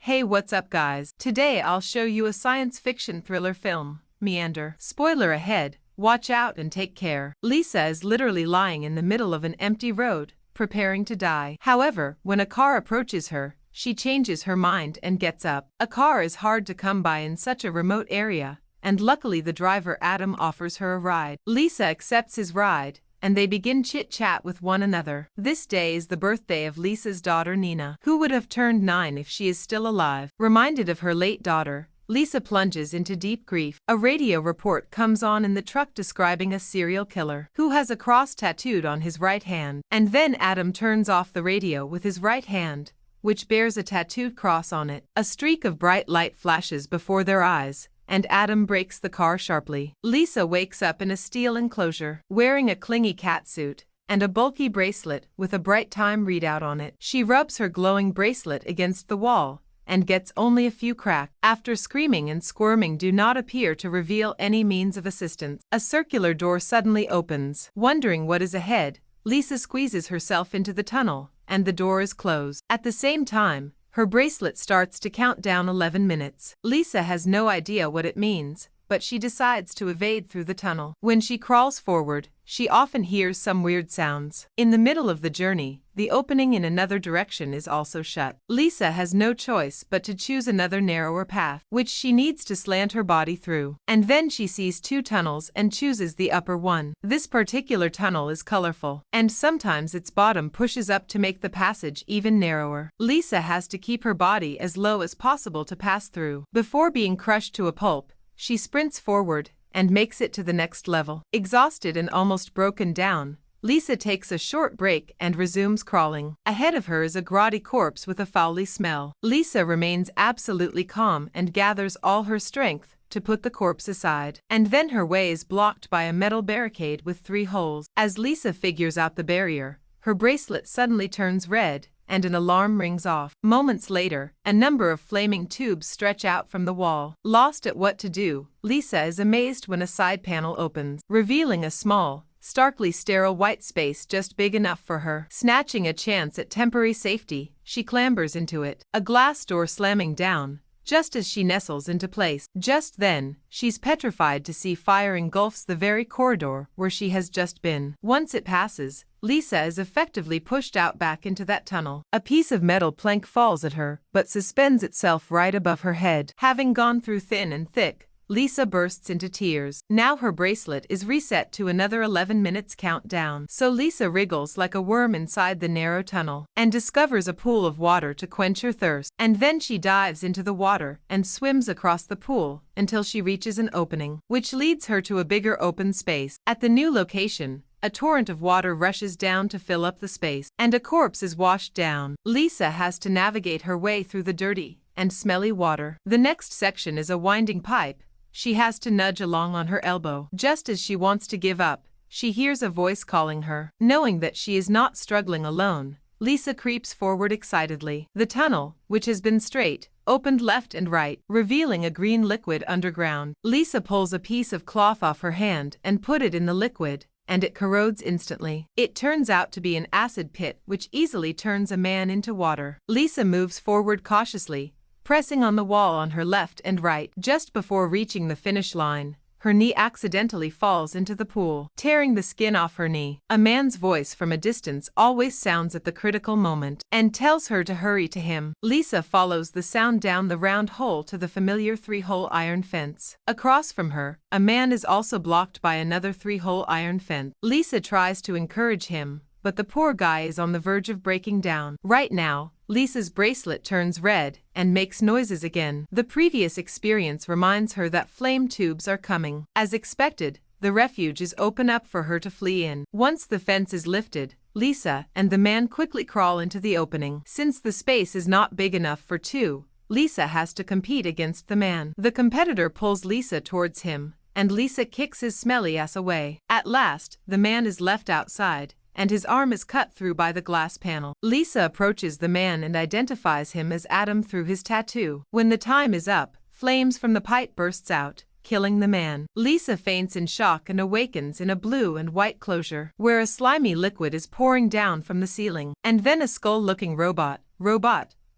Hey, what's up guys? Today I'll show you a science fiction thriller film, Meander. Spoiler ahead, watch out and take care. Lisa is literally lying in the middle of an empty road, preparing to die. However, when a car approaches her, she changes her mind and gets up. A car is hard to come by in such a remote area, and luckily the driver Adam offers her a ride. Lisa accepts his ride, and they begin chit-chat with one another. This day is the birthday of Lisa's daughter Nina, who would have turned 9 if she is still alive. Reminded of her late daughter, Lisa plunges into deep grief. A radio report comes on in the truck describing a serial killer who has a cross tattooed on his right hand. And then Adam turns off the radio with his right hand, which bears a tattooed cross on it. A streak of bright light flashes before their eyes, and Adam brakes the car sharply. Lisa wakes up in a steel enclosure, wearing a clingy catsuit and a bulky bracelet with a bright time readout on it. She rubs her glowing bracelet against the wall and gets only a few cracks. After screaming and squirming do not appear to reveal any means of assistance, a circular door suddenly opens. Wondering what is ahead, Lisa squeezes herself into the tunnel, and the door is closed. At the same time, her bracelet starts to count down 11 minutes. Lisa has no idea what it means, but she decides to evade through the tunnel. When she crawls forward, she often hears some weird sounds. In the middle of the journey, the opening in another direction is also shut. Lisa has no choice but to choose another narrower path, which she needs to slant her body through. And then she sees 2 tunnels and chooses the upper one. This particular tunnel is colorful, and sometimes its bottom pushes up to make the passage even narrower. Lisa has to keep her body as low as possible to pass through. Before being crushed to a pulp, she sprints forward and makes it to the next level. Exhausted and almost broken down, Lisa takes a short break and resumes crawling. Ahead of her is a grotty corpse with a foul smell. Lisa remains absolutely calm and gathers all her strength to put the corpse aside. And then her way is blocked by a metal barricade with 3 holes. As Lisa figures out the barrier, her bracelet suddenly turns red, and an alarm rings off. Moments later, a number of flaming tubes stretch out from the wall. Lost at what to do, Lisa is amazed when a side panel opens, revealing a small, starkly sterile white space just big enough for her. Snatching a chance at temporary safety, she clambers into it, a glass door slamming down just as she nestles into place. Just then, she's petrified to see fire engulfs the very corridor where she has just been. Once it passes, Lisa is effectively pushed out back into that tunnel. A piece of metal plank falls at her, but suspends itself right above her head. Having gone through thin and thick, Lisa bursts into tears. Now her bracelet is reset to another 11 minutes countdown. So Lisa wriggles like a worm inside the narrow tunnel and discovers a pool of water to quench her thirst. And then she dives into the water and swims across the pool until she reaches an opening, which leads her to a bigger open space. At the new location, a torrent of water rushes down to fill up the space, and a corpse is washed down. Lisa has to navigate her way through the dirty and smelly water. The next section is a winding pipe. She has to nudge along on her elbow. Just as she wants to give up, she hears a voice calling her. Knowing that she is not struggling alone, Lisa creeps forward excitedly. The tunnel, which has been straight, opened left and right, revealing a green liquid underground. Lisa pulls a piece of cloth off her hand and put it in the liquid, and it corrodes instantly. It turns out to be an acid pit which easily turns a man into water. Lisa moves forward cautiously, pressing on the wall on her left and right. Just before reaching the finish line, her knee accidentally falls into the pool, tearing the skin off her knee. A man's voice from a distance always sounds at the critical moment and tells her to hurry to him. Lisa follows the sound down the round hole to the familiar 3-hole iron fence. Across from her, a man is also blocked by another 3-hole iron fence. Lisa tries to encourage him, but the poor guy is on the verge of breaking down. Right now, Lisa's bracelet turns red and makes noises again. The previous experience reminds her that flame tubes are coming. As expected, the refuge is open up for her to flee in. Once the fence is lifted, Lisa and the man quickly crawl into the opening. Since the space is not big enough for 2, Lisa has to compete against the man. The competitor pulls Lisa towards him, and Lisa kicks his smelly ass away. At last, the man is left outside, and his arm is cut through by the glass panel. Lisa approaches the man and identifies him as Adam through his tattoo. When the time is up, flames from the pipe bursts out, killing the man. Lisa faints in shock and awakens in a blue and white closure, where a slimy liquid is pouring down from the ceiling. And then a skull-looking robot,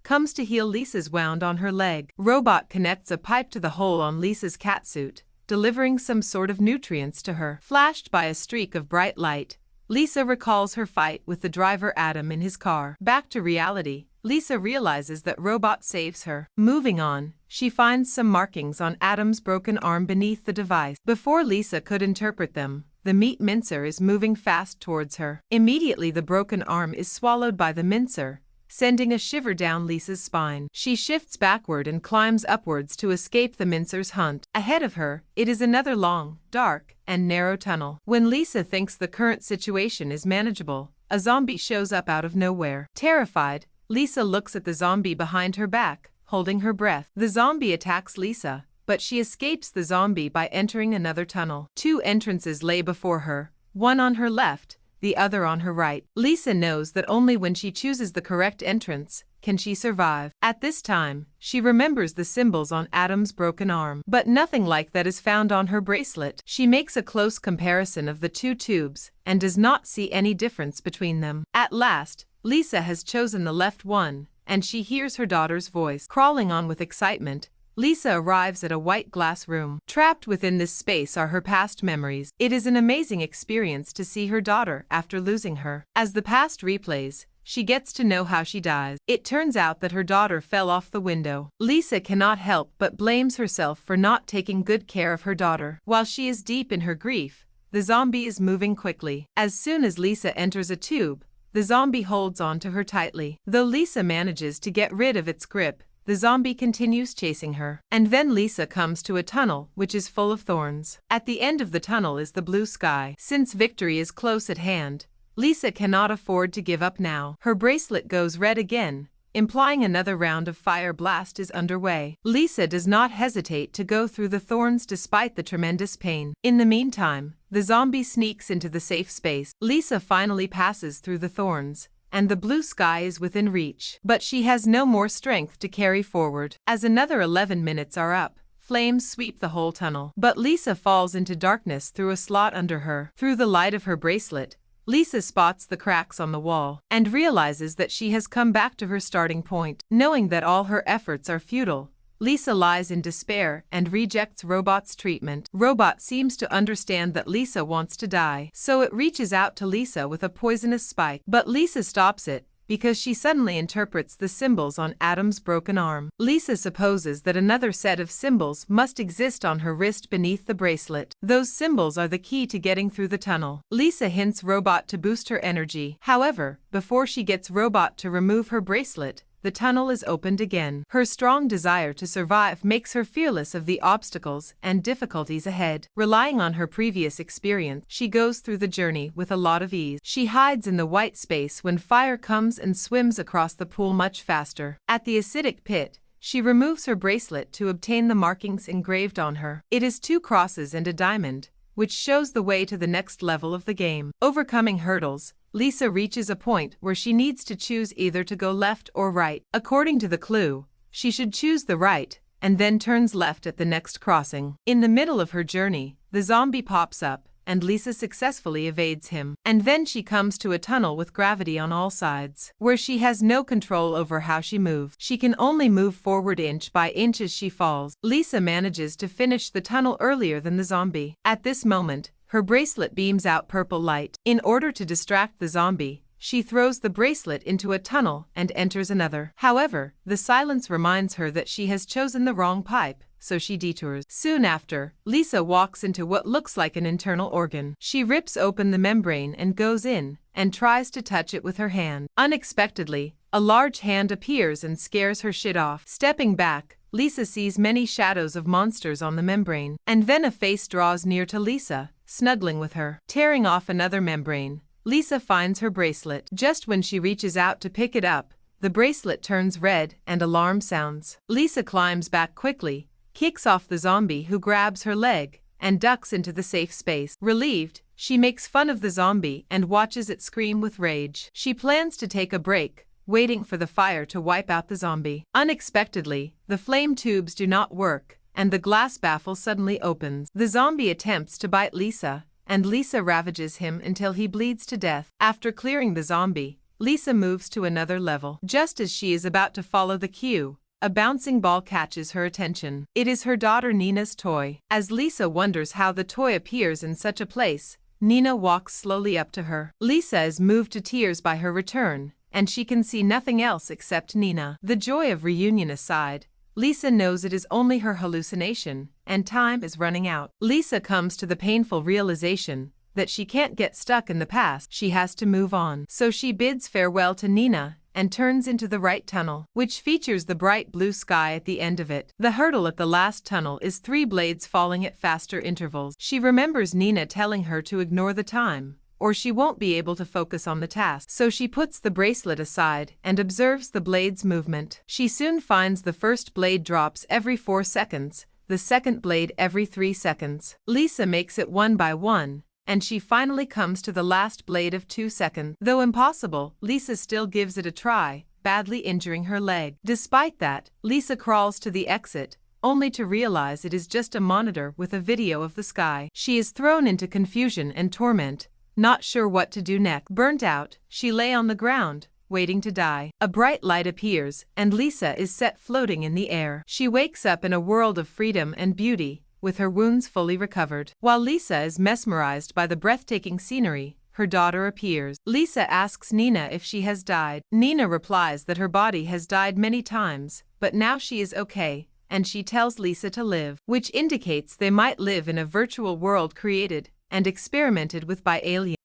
comes to heal Lisa's wound on her leg. Robot connects a pipe to the hole on Lisa's catsuit, delivering some sort of nutrients to her. Flashed by a streak of bright light, Lisa recalls her fight with the driver Adam in his car. Back to reality, Lisa realizes that Robot saves her. Moving on, she finds some markings on Adam's broken arm beneath the device. Before Lisa could interpret them, the meat mincer is moving fast towards her. Immediately the broken arm is swallowed by the mincer, sending a shiver down Lisa's spine. She shifts backward and climbs upwards to escape the mincer's hunt. Ahead of her, it is another long, dark, and narrow tunnel. When Lisa thinks the current situation is manageable, a zombie shows up out of nowhere. Terrified, Lisa looks at the zombie behind her back, holding her breath. The zombie attacks Lisa, but she escapes the zombie by entering another tunnel. Two entrances lay before her, one on her left, the other on her right. Lisa knows that only when she chooses the correct entrance can she survive. At this time, she remembers the symbols on Adam's broken arm, but nothing like that is found on her bracelet. She makes a close comparison of the two tubes and does not see any difference between them. At last, Lisa has chosen the left one, and she hears her daughter's voice. Crawling on with excitement, Lisa arrives at a white glass room. Trapped within this space are her past memories. It is an amazing experience to see her daughter after losing her. As the past replays, she gets to know how she dies. It turns out that her daughter fell off the window. Lisa cannot help but blames herself for not taking good care of her daughter. While she is deep in her grief, the zombie is moving quickly. As soon as Lisa enters a tube, the zombie holds on to her tightly. Though Lisa manages to get rid of its grip, the zombie continues chasing her. And then Lisa comes to a tunnel which is full of thorns. At the end of the tunnel is the blue sky. Since victory is close at hand, Lisa cannot afford to give up now. Her bracelet goes red again, implying another round of fire blast is underway. Lisa does not hesitate to go through the thorns despite the tremendous pain. In the meantime, the zombie sneaks into the safe space. Lisa finally passes through the thorns, and the blue sky is within reach. But she has no more strength to carry forward. As another 11 minutes are up, flames sweep the whole tunnel. But Lisa falls into darkness through a slot under her. Through the light of her bracelet, Lisa spots the cracks on the wall, and realizes that she has come back to her starting point. Knowing that all her efforts are futile, Lisa lies in despair and rejects Robot's treatment. Robot seems to understand that Lisa wants to die, so it reaches out to Lisa with a poisonous spike. But Lisa stops it, because she suddenly interprets the symbols on Adam's broken arm. Lisa supposes that another set of symbols must exist on her wrist beneath the bracelet. Those symbols are the key to getting through the tunnel. Lisa hints Robot to boost her energy. However, before she gets Robot to remove her bracelet, the tunnel is opened again. Her strong desire to survive makes her fearless of the obstacles and difficulties ahead. Relying on her previous experience, she goes through the journey with a lot of ease. She hides in the white space when fire comes and swims across the pool much faster. At the acidic pit, she removes her bracelet to obtain the markings engraved on her. It is 2 crosses and a diamond, which shows the way to the next level of the game. Overcoming hurdles, Lisa reaches a point where she needs to choose either to go left or right. According to the clue, she should choose the right, and then turns left at the next crossing. In the middle of her journey, the zombie pops up, and Lisa successfully evades him. And then she comes to a tunnel with gravity on all sides, where she has no control over how she moves. She can only move forward inch by inch as she falls. Lisa manages to finish the tunnel earlier than the zombie. At this moment, her bracelet beams out purple light. In order to distract the zombie, she throws the bracelet into a tunnel and enters another. However, the silence reminds her that she has chosen the wrong pipe, so she detours. Soon after, Lisa walks into what looks like an internal organ. She rips open the membrane and goes in, and tries to touch it with her hand. Unexpectedly, a large hand appears and scares her shit off. Stepping back, Lisa sees many shadows of monsters on the membrane, and then a face draws near to Lisa, snuggling with her. Tearing off another membrane, Lisa finds her bracelet. Just when she reaches out to pick it up, the bracelet turns red and alarm sounds. Lisa climbs back quickly, kicks off the zombie who grabs her leg, and ducks into the safe space. Relieved, she makes fun of the zombie and watches it scream with rage. She plans to take a break, waiting for the fire to wipe out the zombie. Unexpectedly, the flame tubes do not work, and the glass baffle suddenly opens. The zombie attempts to bite Lisa, and Lisa ravages him until he bleeds to death. After clearing the zombie, Lisa moves to another level. Just as she is about to follow the cue, a bouncing ball catches her attention. It is her daughter Nina's toy. As Lisa wonders how the toy appears in such a place, Nina walks slowly up to her. Lisa is moved to tears by her return, and she can see nothing else except Nina. The joy of reunion aside, Lisa knows it is only her hallucination, and time is running out. Lisa comes to the painful realization that she can't get stuck in the past, she has to move on. So she bids farewell to Nina and turns into the right tunnel, which features the bright blue sky at the end of it. The hurdle at the last tunnel is 3 blades falling at faster intervals. She remembers Nina telling her to ignore the time, or she won't be able to focus on the task. So she puts the bracelet aside and observes the blade's movement. She soon finds the first blade drops every 4 seconds, the second blade every 3 seconds. Lisa makes it one by one, and she finally comes to the last blade of 2 seconds. Though impossible, Lisa still gives it a try, badly injuring her leg. Despite that, Lisa crawls to the exit, only to realize it is just a monitor with a video of the sky. She is thrown into confusion and torment, not sure what to do next. Burnt out, she lay on the ground, waiting to die. A bright light appears, and Lisa is set floating in the air. She wakes up in a world of freedom and beauty, with her wounds fully recovered. While Lisa is mesmerized by the breathtaking scenery, her daughter appears. Lisa asks Nina if she has died. Nina replies that her body has died many times, but now she is okay, and she tells Lisa to live, which indicates they might live in a virtual world created and experimented with by aliens.